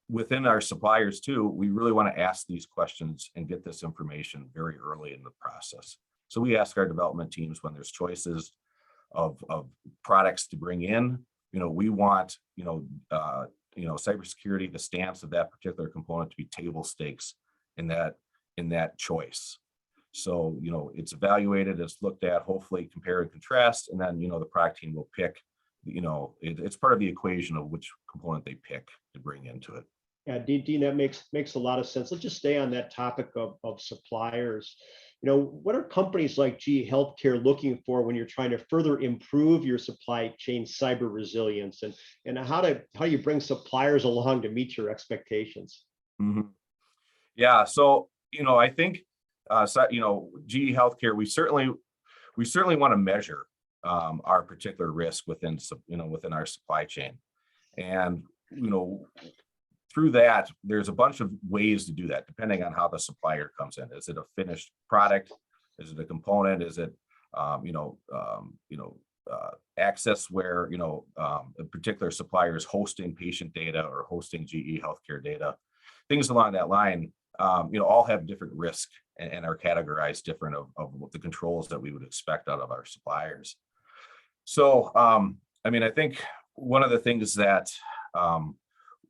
S5: within our suppliers too, we really want to ask these questions and get this information very early in the process. So we ask our development teams when there's choices of products to bring in, we want, cybersecurity, the stance of that particular component to be table stakes in that choice. So, it's evaluated, it's looked at, hopefully compare and contrast, and then, the product team will pick, it's part of the equation of which component they pick to bring into it.
S2: Yeah, Dean, that makes a lot of sense. Let's just stay on that topic of suppliers. What are companies like GE Healthcare looking for when you're trying to further improve your supply chain cyber resilience, and how do you bring suppliers along to meet your expectations?
S5: Mm-hmm. Yeah, so I think GE Healthcare, we certainly want to measure our particular risk within our supply chain, and through that, there's a bunch of ways to do that, depending on how the supplier comes in. Is it a finished product? Is it a component? Is it, access where, a particular supplier is hosting patient data or hosting GE Healthcare data? Things along that line, all have different risk and are categorized different of the controls that we would expect out of our suppliers. So, I think one of the things that,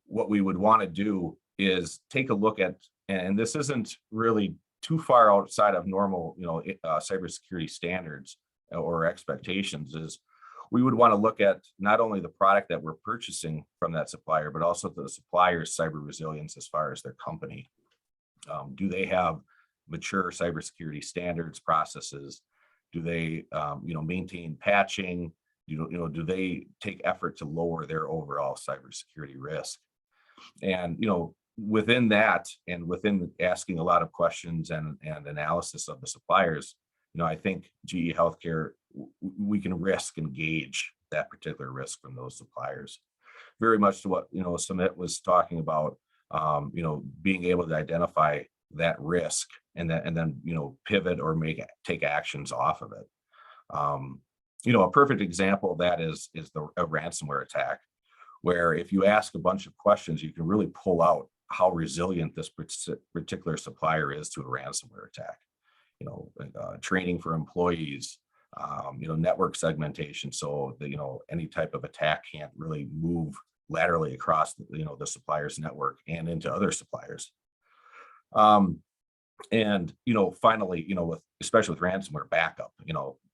S5: what we would want to do is take a look at, and this isn't really too far outside of normal, cybersecurity standards or expectations, is we would want to look at not only the product that we're purchasing from that supplier, but also the supplier's cyber resilience as far as their company. Do they have mature cybersecurity standards, processes? Do they, maintain patching? Do they take effort to lower their overall cybersecurity risk? And, within that, and within asking a lot of questions and analysis of the suppliers, I think GE Healthcare, we can risk and gauge that particular risk from those suppliers. Very much to what, Sumit was talking about, being able to identify that risk and then, pivot or take actions off of it. A perfect example of that is a ransomware attack, where if you ask a bunch of questions, you can really pull out how resilient this particular supplier is to a ransomware attack. Training for employees, network segmentation, so that, any type of attack can't really move laterally across, the supplier's network and into other suppliers. And, finally, especially with ransomware,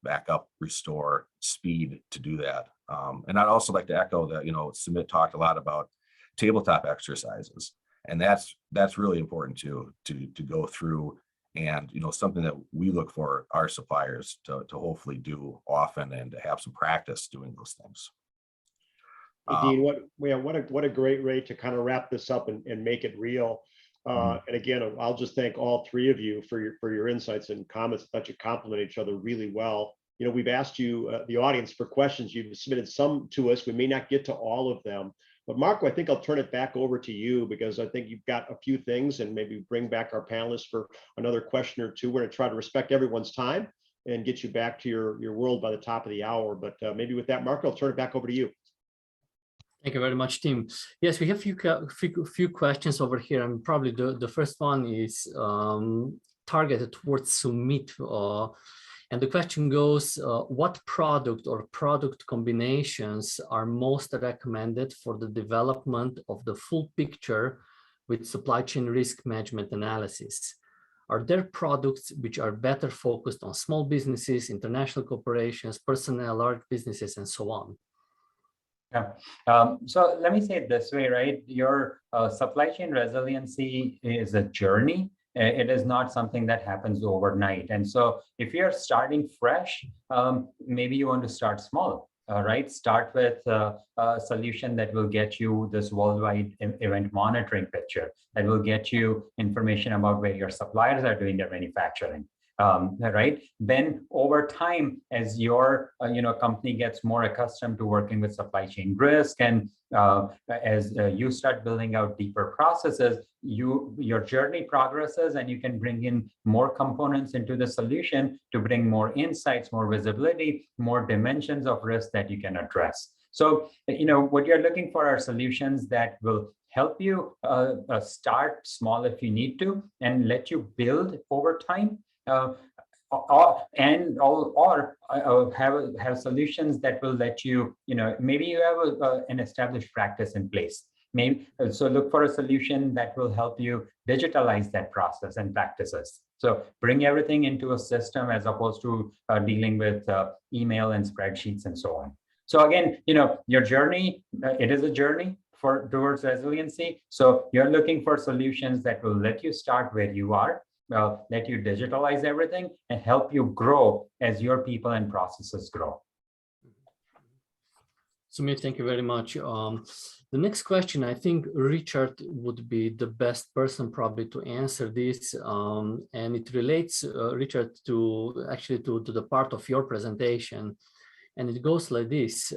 S5: backup, restore, speed to do that. And I'd also like to echo that, Sumit talked a lot about tabletop exercises, and that's really important to go through, and, something that we look for our suppliers to hopefully do often and to have some practice doing those things.
S2: Dean, what a great way to kind of wrap this up and make it real. And again, I'll just thank all three of you for your insights and comments. I thought you complement each other really well. We've asked you, the audience, for questions. You've submitted some to us. We may not get to all of them. But Marco, I think I'll turn it back over to you because I think you've got a few things, and maybe bring back our panelists for another question or two. We're going to try to respect everyone's time and get you back to your world by the top of the hour. But maybe with that, Marco, I'll turn it back over to you.
S1: Thank you very much, Tim. Yes, we have few questions over here, and probably the first one is targeted towards Sumit. And the question goes, what product or product combinations are most recommended for the development of the full picture with supply chain risk management analysis? Are there products which are better focused on small businesses, international corporations, personnel, large businesses, and so on?
S3: Yeah. So let me say it this way, right? Your supply chain resiliency is a journey. It is not something that happens overnight. And so if you're starting fresh, maybe you want to start small, right? Start with a solution that will get you this worldwide event monitoring picture, that will get you information about where your suppliers are doing their manufacturing. Right? Then over time, as your company gets more accustomed to working with supply chain risk, and as you start building out deeper processes, your journey progresses, and you can bring in more components into the solution to bring more insights, more visibility, more dimensions of risk that you can address. So what you're looking for are solutions that will help you start small if you need to, and let you build over time. Or have solutions that will let you, maybe you have an established practice in place. So look for a solution that will help you digitalize that process and practices. So bring everything into a system as opposed to dealing with email and spreadsheets and so on. So again, your journey, it is a journey towards resiliency. So you're looking for solutions that will let you start where you are, let you digitalize everything, and help you grow as your people and processes grow.
S1: Sumit, thank you very much. The next question, I think Richard would be the best person probably to answer this, and it relates, Richard, to the part of your presentation, and it goes like this.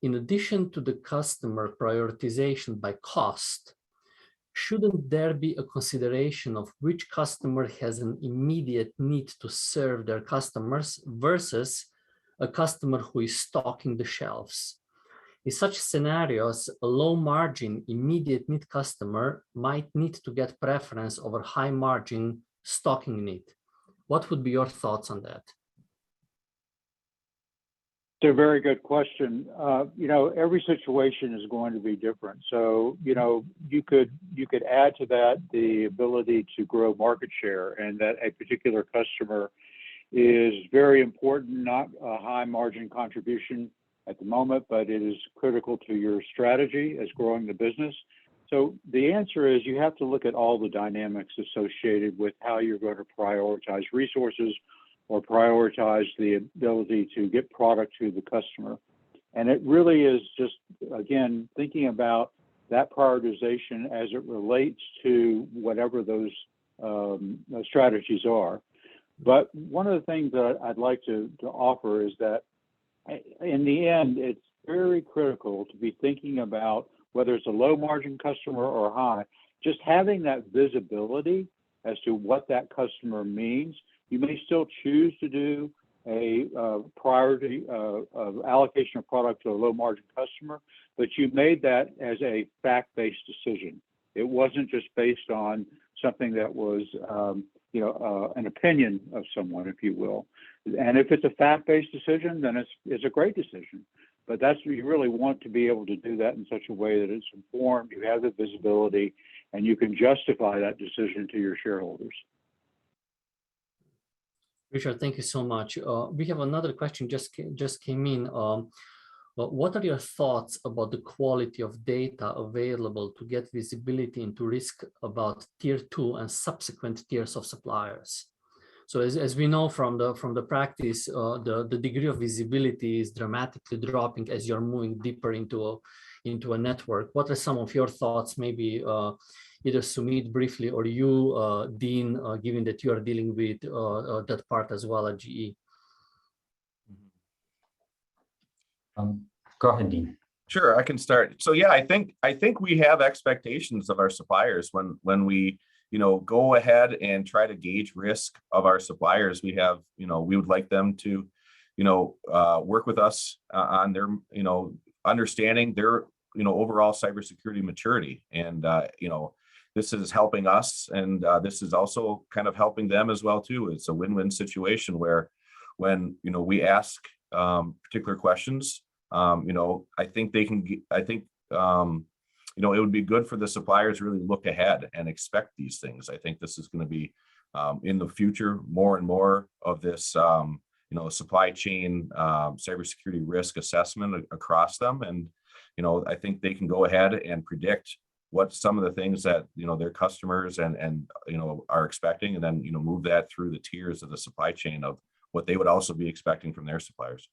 S1: In addition to the customer prioritization by cost, shouldn't there be a consideration of which customer has an immediate need to serve their customers versus a customer who is stocking the shelves? In such scenarios, a low margin immediate need customer might need to get preference over high margin stocking need. What would be your thoughts on that?
S4: It's a very good question. Every situation is going to be different. So, you could add to that the ability to grow market share, and that a particular customer is very important, not a high margin contribution at the moment, but it is critical to your strategy as growing the business. So the answer is you have to look at all the dynamics associated with how you're going to prioritize resources or prioritize the ability to get product to the customer. And it really is just, again, thinking about that prioritization as it relates to whatever those strategies are. But one of the things that I'd like to offer is that in the end, it's very critical to be thinking about whether it's a low margin customer or high, just having that visibility as to what that customer means. You may still choose to do a priority of allocation of product to a low margin customer, but you made that as a fact-based decision. It wasn't just based on something that was, an opinion of someone, if you will. And if it's a fact-based decision, then it's a great decision. But that's what you really want to be able to do that in such a way that it's informed, you have the visibility, and you can justify that decision to your shareholders.
S1: Richard, thank you so much. We have another question just came in. What are your thoughts about the quality of data available to get visibility into risk about tier 2 and subsequent tiers of suppliers? So as we know from the practice, the degree of visibility is dramatically dropping as you're moving deeper into a network. What are some of your thoughts, maybe either Sumit briefly or you, Dean, given that you are dealing with that part as well at GE?
S3: Go ahead, Dean.
S5: Sure, I can start. So yeah, I think we have expectations of our suppliers when we, go ahead and try to gauge risk of our suppliers. We have, we would like them to, work with us on their, understanding their, overall cybersecurity maturity. And this is helping us, and this is also kind of helping them as well too. It's a win-win situation where when we ask particular questions. I think it would be good for the suppliers to really look ahead and expect these things. I think this is going to be in the future more and more of this, supply chain cybersecurity risk assessment across them. And, I think they can go ahead and predict what some of the things that, their customers and are expecting, and then, move that through the tiers of the supply chain of what they would also be expecting from their suppliers.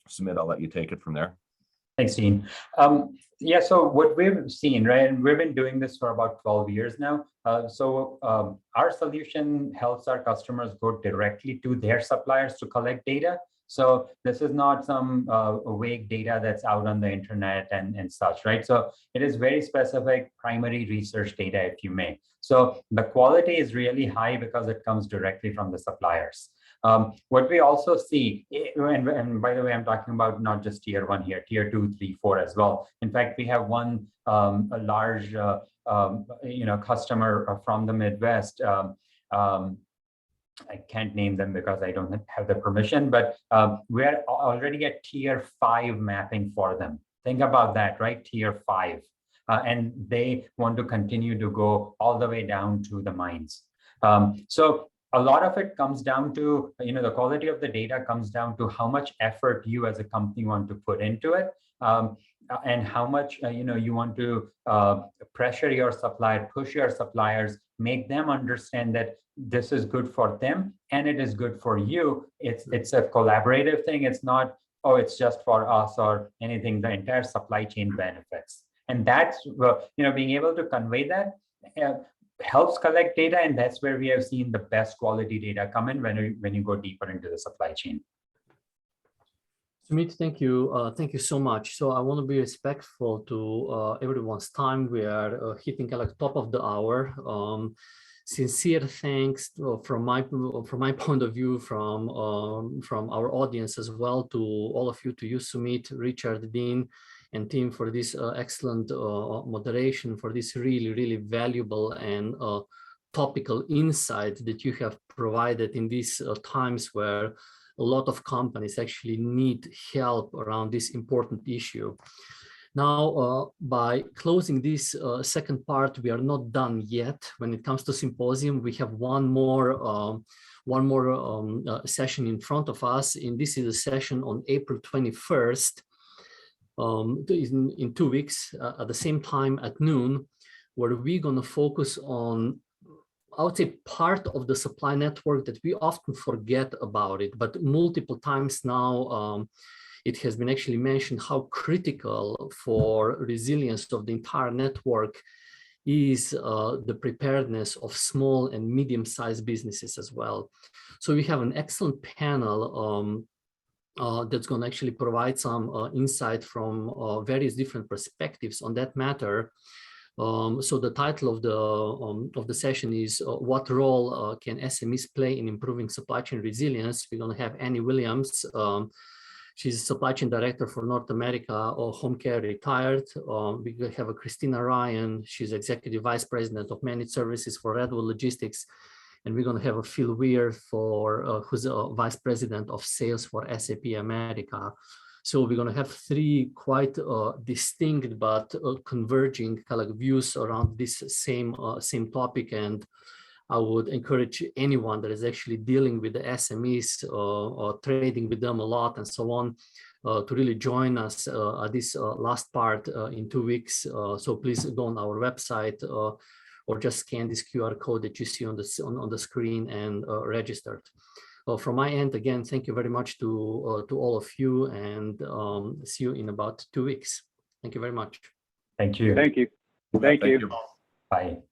S5: Sumit, I'll let you take it from there.
S3: Thanks, Dean. Yeah, so what we've seen, right, and we've been doing this for about 12 years now. Our solution helps our customers go directly to their suppliers to collect data. So this is not some vague data that's out on the internet and such, right? So it is very specific primary research data, if you may. So the quality is really high because it comes directly from the suppliers. What we also see, and by the way, I'm talking about not just tier 1 here, tier 2, 3, 4 as well. In fact, we have one a large customer from the Midwest. I can't name them because I don't have the permission, but we're already at tier 5 mapping for them. Think about that, right? Tier 5. And they want to continue to go all the way down to the mines. So a lot of it comes down to, the quality of the data comes down to how much effort you as a company want to put into it, and how much, you want to pressure your supplier, push your suppliers, make them understand that this is good for them and it is good for you. It's a collaborative thing. It's not, oh, it's just for us or anything. The entire supply chain benefits. And that's, being able to convey that helps collect data, and that's where we have seen the best quality data come in when you go deeper into the supply chain.
S1: Sumit, thank you. Thank you so much. So I want to be respectful to everyone's time. We are hitting like top of the hour. Sincere thanks from my point of view, from our audience as well, to all of you, to you, Sumit, Richard, Dean, and team, for this excellent moderation, for this really, really valuable and topical insight that you have provided in these times where a lot of companies actually need help around this important issue. Now, by closing this second part, we are not done yet. When it comes to Symposium, we have one more session in front of us, and this is a session on April 21st. In 2 weeks at the same time at noon, where we're going to focus on, I would say, part of the supply network that we often forget about it, but multiple times now it has been actually mentioned how critical for resilience of the entire network is the preparedness of small and medium-sized businesses as well. So we have an excellent panel that's going to actually provide some insight from various different perspectives on that matter. So the title of the session is what role can SMEs play in improving supply chain resilience? We're going to have Annie Williams. She's a supply chain director for North America or Home Care Retired. We have a Christina Ryan. She's executive vice president of managed services for Redwood Logistics. And we're going to have a Phil Weir who's a vice president of sales for SAP America. So we're going to have three quite distinct but converging kind of views around this same topic. And I would encourage anyone that is actually dealing with the SMEs or trading with them a lot and so on to really join us at this last part in 2 weeks. So please go on our website or just scan this QR code that you see on the screen and register. From my end, again, thank you very much to all of you, and see you in about 2 weeks. Thank you very much.
S3: Thank you.
S4: Thank you. Thank you.
S3: Bye.